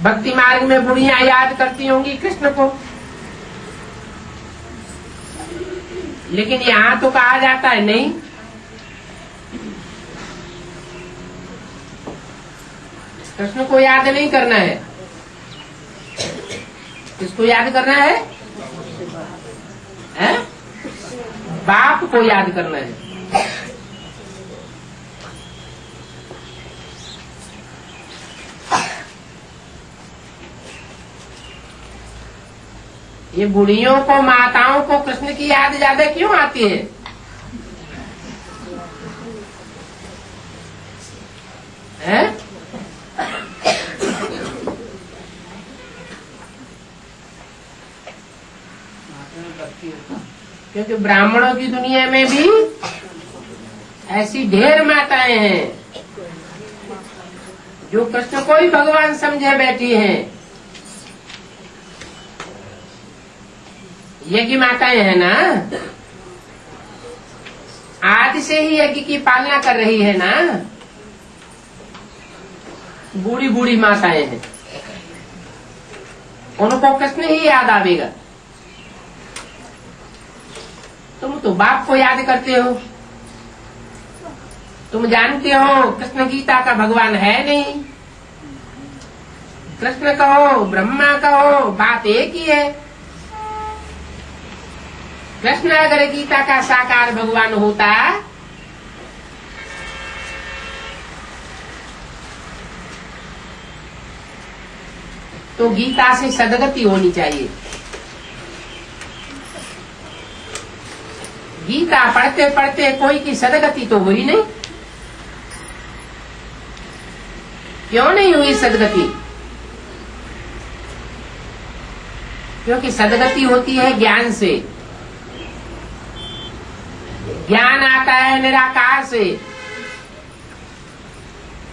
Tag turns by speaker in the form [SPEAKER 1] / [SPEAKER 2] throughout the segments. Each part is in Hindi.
[SPEAKER 1] भक्ति मार्ग में बुढ़िया याद करती होंगी कृष्ण को, लेकिन यहाँ तो कहा जाता है नहीं, कृष्ण को याद नहीं करना है। किसको याद करना है? बाप को याद करना है। ये बुढ़ियों को, माताओं को कृष्ण की याद ज्यादा क्यों आती है? हैं? क्योंकि ब्राह्मणों की दुनिया में भी ऐसी ढेर माताएं हैं जो कृष्ण को ही भगवान समझे बैठी हैं। यज्ञ माताएं हैं ना, आदि से ही यज्ञ की पालना कर रही है ना, बूढ़ी बूढ़ी माताएं हैं, उनको कृष्ण ही याद आवेगा। तुम तो बाप को याद करते हो, तुम जानते हो कृष्ण गीता का भगवान है नहीं, कृष्ण कहो ब्रह्मा कहो बात एक ही है। कृष्ण अगर गीता का साकार भगवान होता तो गीता से सदगति होनी चाहिए। गीता पढ़ते पढ़ते कोई की सदगति तो हुई नहीं। क्यों नहीं हुई सदगति? क्योंकि सदगति होती है ज्ञान से। ज्ञान आता है निराकार से,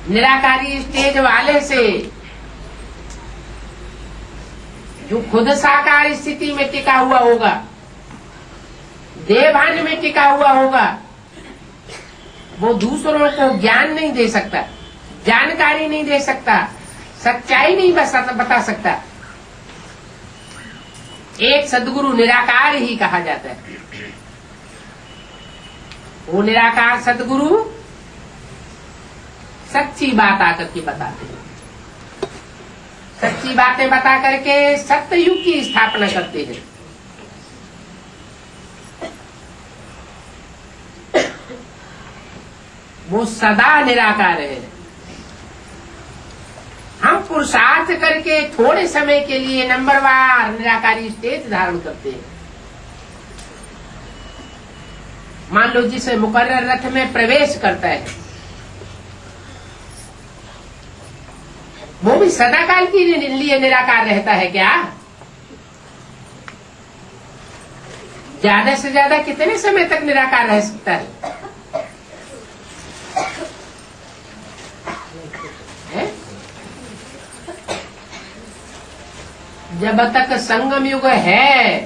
[SPEAKER 1] निराकारी स्टेज वाले से, जो खुद साकार स्थिति में टिका हुआ होगा, देवान में टिका हुआ होगा। वो दूसरों को ज्ञान नहीं दे सकता, जानकारी नहीं दे सकता, सच्चाई नहीं बता सकता। एक सद्गुरु निराकार ही कहा जाता है। वो निराकार सद्गुरु सच्ची बात आकर के बताते हैं, सच्ची बातें बता करके सत्ययुग की स्थापना करते हैं। वो सदा निराकार है। हम पुरुषार्थ करके थोड़े समय के लिए नंबरवार निराकारी स्टेज धारण करते हैं। मान लो जिसे मुकर्रर रथ में प्रवेश करता है, वो भी सदाकाल के लिए निराकार रहता है क्या? ज्यादा से ज्यादा कितने समय तक निराकार रह सकता है? जब तक संगम युग है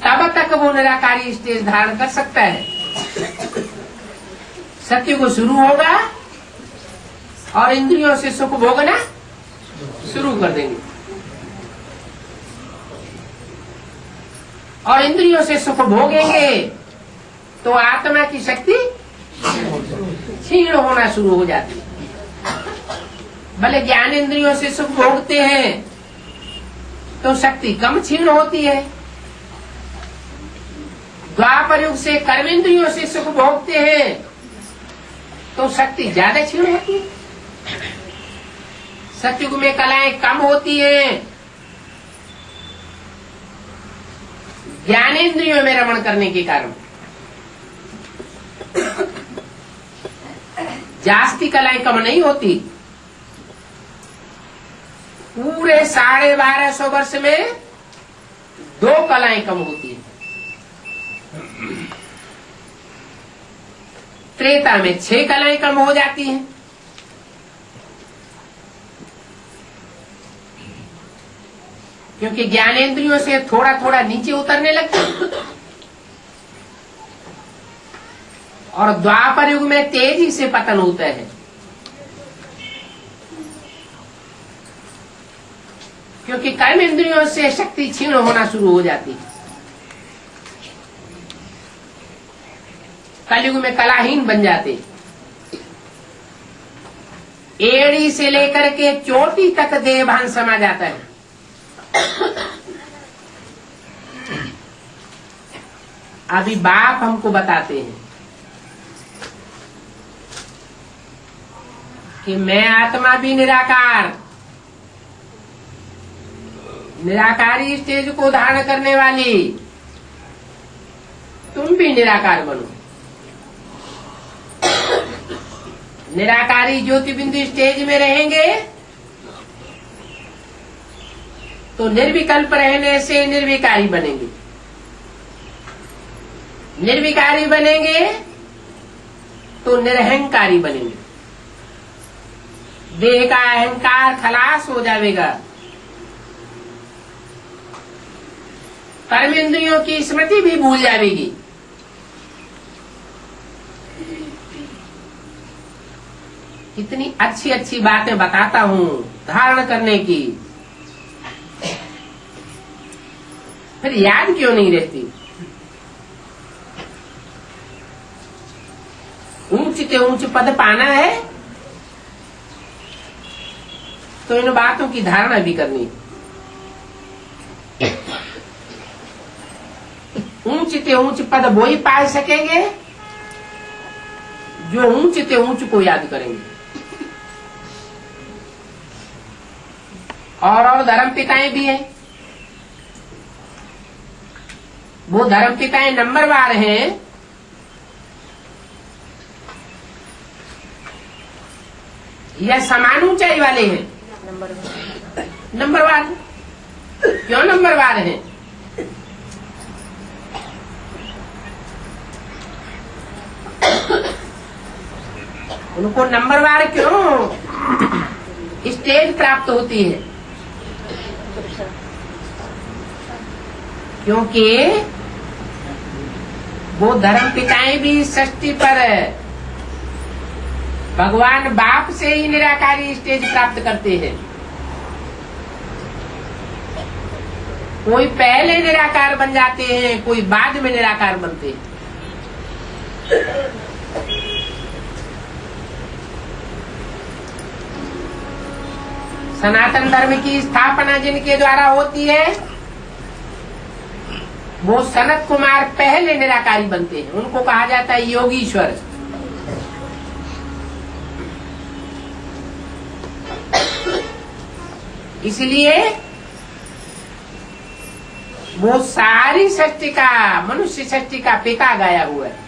[SPEAKER 1] तब तक वो निराकारी स्टेज धारण कर सकता है। सत्युग शुरू होगा और इंद्रियों से सुख भोगना शुरू कर देंगे, और इंद्रियों से सुख भोगेंगे तो आत्मा की शक्ति क्षीण होना शुरू हो जाती है। भले ज्ञान इंद्रियों से सुख भोगते हैं तो शक्ति कम क्षीण होती है। द्वापर युग से कर्म इंद्रियों से सुख भोगते हैं तो शक्ति ज्यादा क्षीण होती है। सतयुग में कलाएं कम होती हैं, ज्ञानेंद्रियों में रमण करने के कारण। जास्ती कलाएं कम नहीं होती। पूरे 1250 वर्ष में 2 कलाएं कम होती है। त्रेता में 6 कलाएं कम हो जाती हैं। क्योंकि ज्ञानेंद्रियों से थोड़ा थोड़ा नीचे उतरने लगते हैं। और द्वापर युग में तेजी से पतन होता है। क्योंकि कर्म इंद्रियों से शक्ति क्षीण होना शुरू हो जाती है। कलयुग में कलाहीन बन जाते, एड़ी से लेकर के चोटी तक देहभान समा जाता है। अभी बाप हमको बताते हैं कि मैं आत्मा भी निराकार, निराकारी स्टेज को धारण करने वाली, तुम भी निराकार बनो। निराकारी ज्योति बिंदु स्टेज में रहेंगे तो निर्विकल्प रहने से निर्विकारी बनेंगे, निर्विकारी बनेंगे तो निरहंकारी बनेंगे। देह का अहंकार खलास हो जाएगा, कर्म इंद्रियों की स्मृति भी भूल जाएगी। कितनी अच्छी अच्छी बातें बताता हूँ धारण करने की, फिर याद क्यों नहीं रहती? ऊंच से ऊंच पद पाना है तो इन बातों की धारणा भी करनी है। ऊंच से ऊंच पद वो ही पा सकेंगे जो ऊंच से ऊंच को याद करेंगे। और धर्म पिताएं भी हैं, वो धर्म पिताएं नंबरवार हैं। या समान ऊंचाई वाले हैं? नंबरवार। क्यों नंबरवार हैं? उनको नंबरवार क्यों स्टेज प्राप्त होती है? क्योंकि वो धर्म पिताएं भी सृष्टि पर भगवान बाप से ही निराकारी स्टेज प्राप्त करते हैं। कोई पहले निराकार बन जाते हैं, कोई बाद में निराकार बनते हैं। सनातन धर्म की स्थापना जिनके द्वारा होती है वो सनत कुमार पहले निराकारी बनते हैं, उनको कहा जाता है योगीश्वर। इसलिए वो सारी सृष्टि का, मनुष्य सृष्टि का पिता गाया हुआ है।